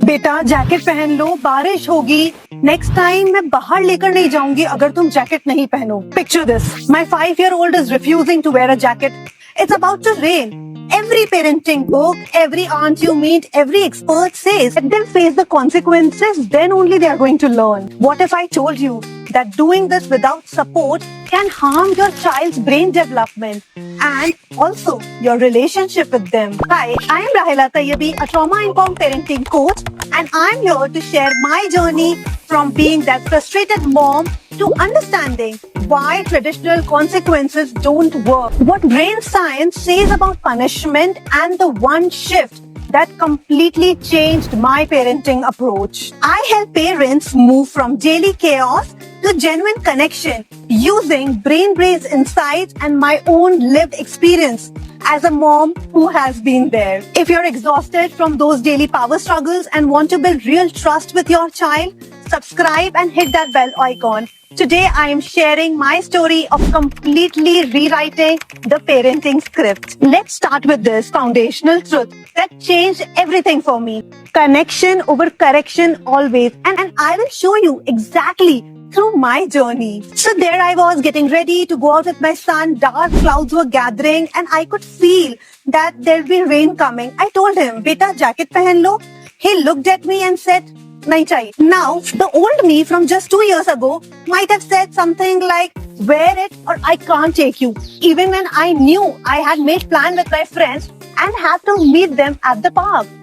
बेटा जैकेट पहन लो, बारिश होगी। नेक्स्ट टाइम मैं बाहर लेकर नहीं जाऊंगी अगर तुम जैकेट नहीं पहनो। Picture this, my 5-year-old is refusing to wear a jacket. It's about to rain. Every parenting book, every aunt you meet, every expert says, let them face the consequences, then only they are going to learn. What if I told you that doing this without support can harm your child's brain development and also your relationship with them? Hi, I am Rahila Tayyabi, a trauma-informed parenting coach, and I'm here to share my journey from being that frustrated mom to understanding why traditional consequences don't work, what brain science says about punishment, and the one shift that completely changed my parenting approach. I help parents move from daily chaos to genuine connection using brain-based insights and my own lived experience as a mom who has been there. If you're exhausted from those daily power struggles and want to build real trust with your child, subscribe and hit that bell icon. Today, I am sharing my story of completely rewriting the parenting script. Let's start with this foundational truth that changed everything for me. Connection over correction always. And I will show you exactly through my journey. So there I was getting ready to go out with my son. Dark clouds were gathering and I could feel that there'll be rain coming. I told him, "Beta, jacket pehan lo." He looked at me and said, "Nahi chahiye." Now, the old me from just 2 years ago might have said something like, "Wear it or I can't take you." Even when I knew I had made plan with my friends and had to meet them at the park.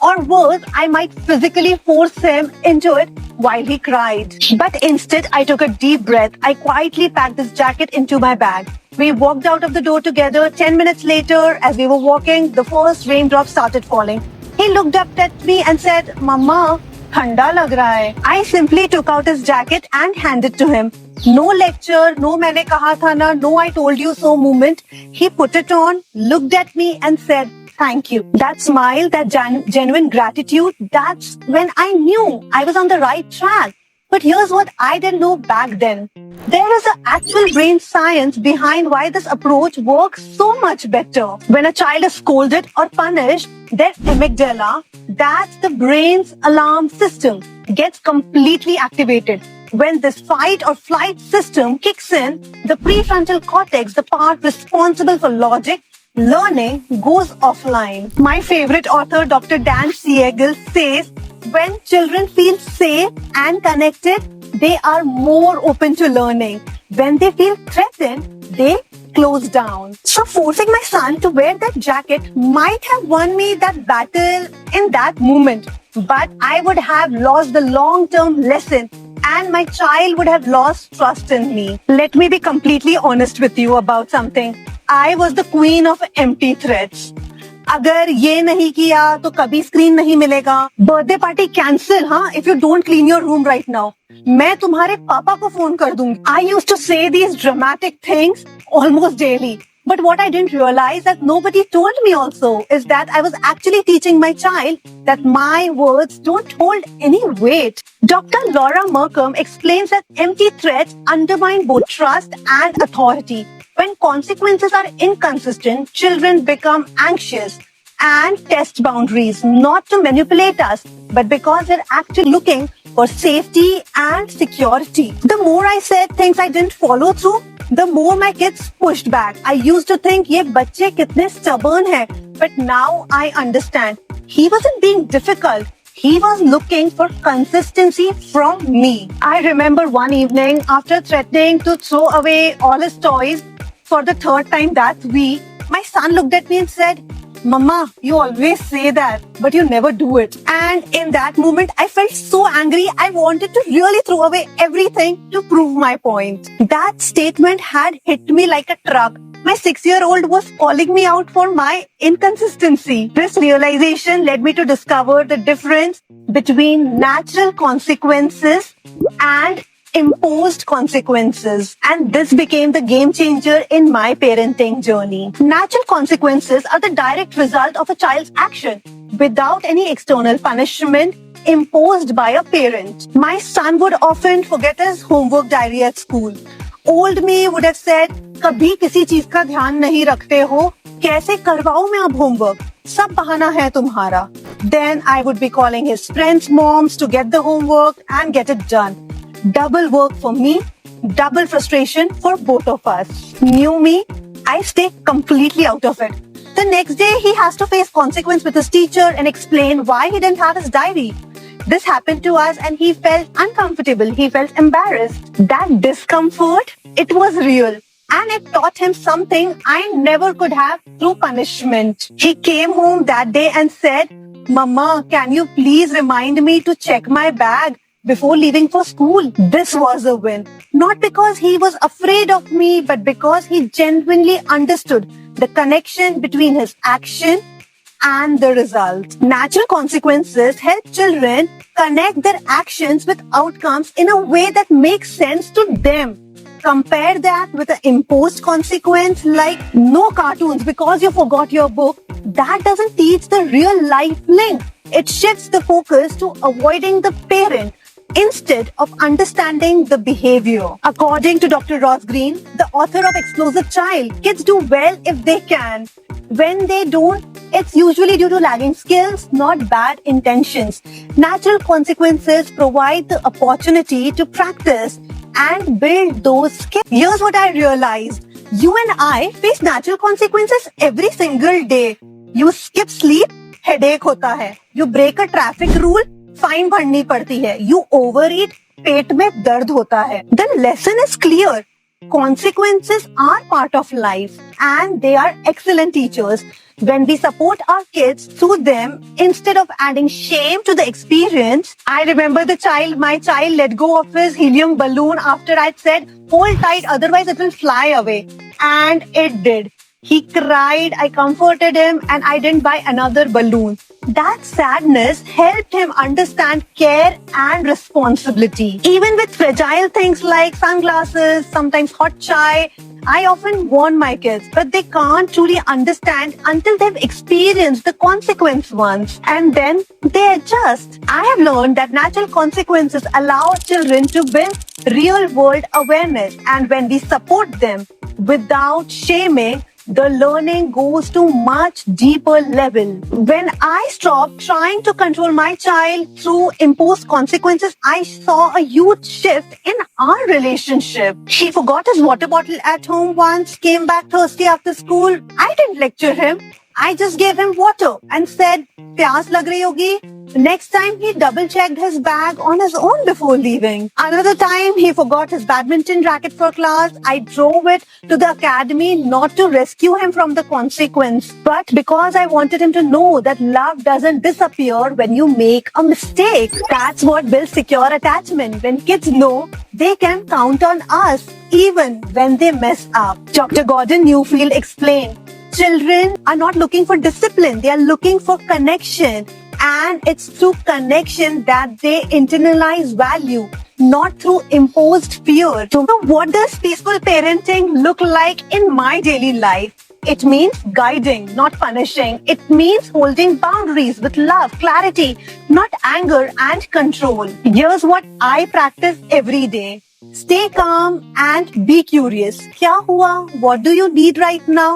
Or worse, I might physically force him into it while he cried. But instead, I took a deep breath. I quietly packed his jacket into my bag. We walked out of the door together. 10 minutes later, as we were walking, the first raindrops started falling. He looked up at me and said, "Mama, ठंडा लग रहा है." I simply took out his jacket and handed to him. No lecture, no मैंने कहा था ना, no I told you so moment. He put it on, looked at me and said, "Thank you." That smile, that genuine gratitude, that's when I knew I was on the right track. But here's what I didn't know back then. There is an actual brain science behind why this approach works so much better. When a child is scolded or punished, their amygdala, that's the brain's alarm system, gets completely activated. When this fight or flight system kicks in, the prefrontal cortex, the part responsible for logic, learning, goes offline. My favorite author, Dr. Dan Siegel, says, when children feel safe and connected, they are more open to learning. When they feel threatened, they close down. So forcing my son to wear that jacket might have won me that battle in that moment. But I would have lost the long-term lesson and my child would have lost trust in me. Let me be completely honest with you about something. I was the queen of empty threats. अगर ये नहीं किया तो कभी screen नहीं मिलेगा. Birthday party cancel, हाँ, if you don't clean your room right now. मैं तुम्हारे पापा को फोन कर दूंगी. I used to say these dramatic things almost daily. But what I didn't realize that nobody told me also is that I was actually teaching my child that my words don't hold any weight. Dr. Laura Markham explains that empty threats undermine both trust and authority. When consequences are inconsistent, children become anxious and test boundaries, not to manipulate us, but because they're actually looking for safety and security. The more I said things I didn't follow through, the more my kids pushed back. I used to think, ये बच्चे कितने stubborn हैं, but now I understand. He wasn't being difficult. He was looking for consistency from me. I remember one evening, after threatening to throw away all his toys for the third time that week, my son looked at me and said, "Mama, you always say that, but you never do it." And in that moment, I felt so angry. I wanted to really throw away everything to prove my point. That statement had hit me like a truck. My 6-year-old was calling me out for my inconsistency. This realization led me to discover the difference between natural consequences and imposed consequences. And this became the game changer in my parenting journey. Natural consequences are the direct result of a child's action without any external punishment imposed by a parent. My son would often forget his homework diary at school. Old me would have said, "कभी किसी चीज का ध्यान नहीं रखते हो, कैसे करवाऊं मैं अब होमवर्क, सब बहाना है तुम्हारा." Then I would be calling his friends' moms to get the homework and get it done. Double work for me, double frustration for both of us. New me, I stay completely out of it. The next day, he has to face consequence with his teacher and explain why he didn't have his diary. This happened to us and he felt uncomfortable. He felt embarrassed. That discomfort, it was real. And it taught him something I never could have through punishment. He came home that day and said, "Mama, can you please remind me to check my bag before leaving for school?" This was a win. Not because he was afraid of me, but because he genuinely understood the connection between his action and the result. Natural consequences help children connect their actions with outcomes in a way that makes sense to them. Compare that with an imposed consequence like no cartoons because you forgot your book. That doesn't teach the real life link. It shifts the focus to avoiding the parent instead of understanding the behavior. According to Dr. Ross Green, the author of Explosive Child, kids do well if they can. When they don't, it's usually due to lagging skills, not bad intentions. Natural consequences provide the opportunity to practice and build those skills. Here's what I realized. You and I face natural consequences every single day. You skip sleep, headache hota hai. You break a traffic rule, fine bharni padti hai. You overeat, पेट में दर्द होता है. The lesson is clear. Consequences are part of life and they are excellent teachers. When we support our kids through them instead of adding shame to the experience, I remember my child let go of his helium balloon after I'd said, "Hold tight, otherwise it will fly away." And it did. He cried, I comforted him, and I didn't buy another balloon. That sadness helped him understand care and responsibility. Even with fragile things like sunglasses, sometimes hot chai, I often warn my kids, but they can't truly understand until they've experienced the consequence once. And then they adjust. I have learned that natural consequences allow children to build real-world awareness. And when we support them without shaming, the learning goes to much deeper level. When I stopped trying to control my child through imposed consequences, I saw a huge shift in our relationship. He forgot his water bottle at home once, came back thirsty after school. I didn't lecture him. I just gave him water and said, "Pyas lag rahi hogi." Next time, he double-checked his bag on his own before leaving. Another time, he forgot his badminton racket for class. I drove it to the academy not to rescue him from the consequence, but because I wanted him to know that love doesn't disappear when you make a mistake. That's what builds secure attachment. When kids know they can count on us even when they mess up. Dr. Gordon Newfield explained, children are not looking for discipline. They are looking for connection. And it's through connection that they internalize value, not through imposed fear. So what does peaceful parenting look like in my daily life? It means guiding, not punishing. It means holding boundaries with love, clarity, not anger and control. Here's what I practice every day. Stay calm and be curious. Kya hua? What do you need right now?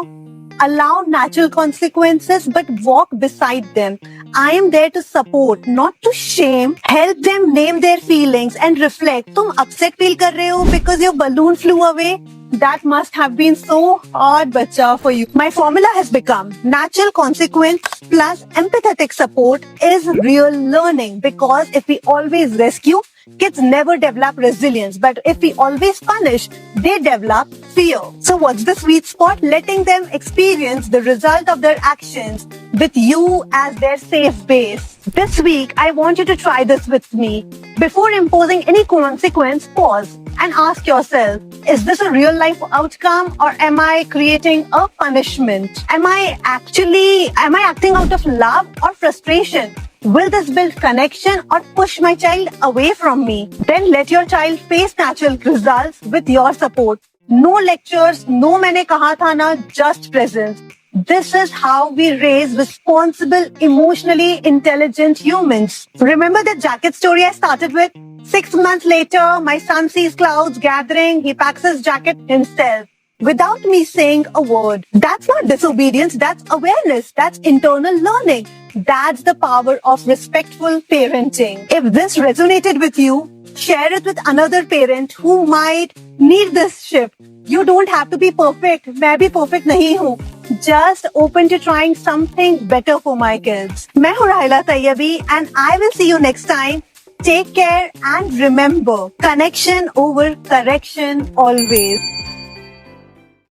Allow natural consequences, but walk beside them. I am there to support, not to shame. Help them name their feelings and reflect. तुम upset feel कर रहे हो because your balloon flew away? That must have been so hard, bacha, for you. My formula has become natural consequence plus empathetic support is real learning, because if we always rescue, kids never develop resilience. But if we always punish, they develop fear. So what's the sweet spot? Letting them experience the result of their actions with you as their safe base. This week, I want you to try this with me. Before imposing any consequence, pause and ask yourself, is this a real life outcome or am I creating a punishment? Am I acting out of love or frustration? Will this build connection or push my child away from me? Then let your child face natural results with your support. No lectures, no maine kaha tha na, just presence. This is how we raise responsible, emotionally intelligent humans. Remember the jacket story I started with? 6 months later, my son sees clouds gathering. He packs his jacket himself without me saying a word. That's not disobedience. That's awareness. That's internal learning. That's the power of respectful parenting. If this resonated with you, share it with another parent who might need this shift. You don't have to be perfect. मैं भी perfect नहीं हूँ. Just open to trying something better for my kids. मैं हूँ राहिला तैयबी and I will see you next time. Take care and remember, connection over correction always.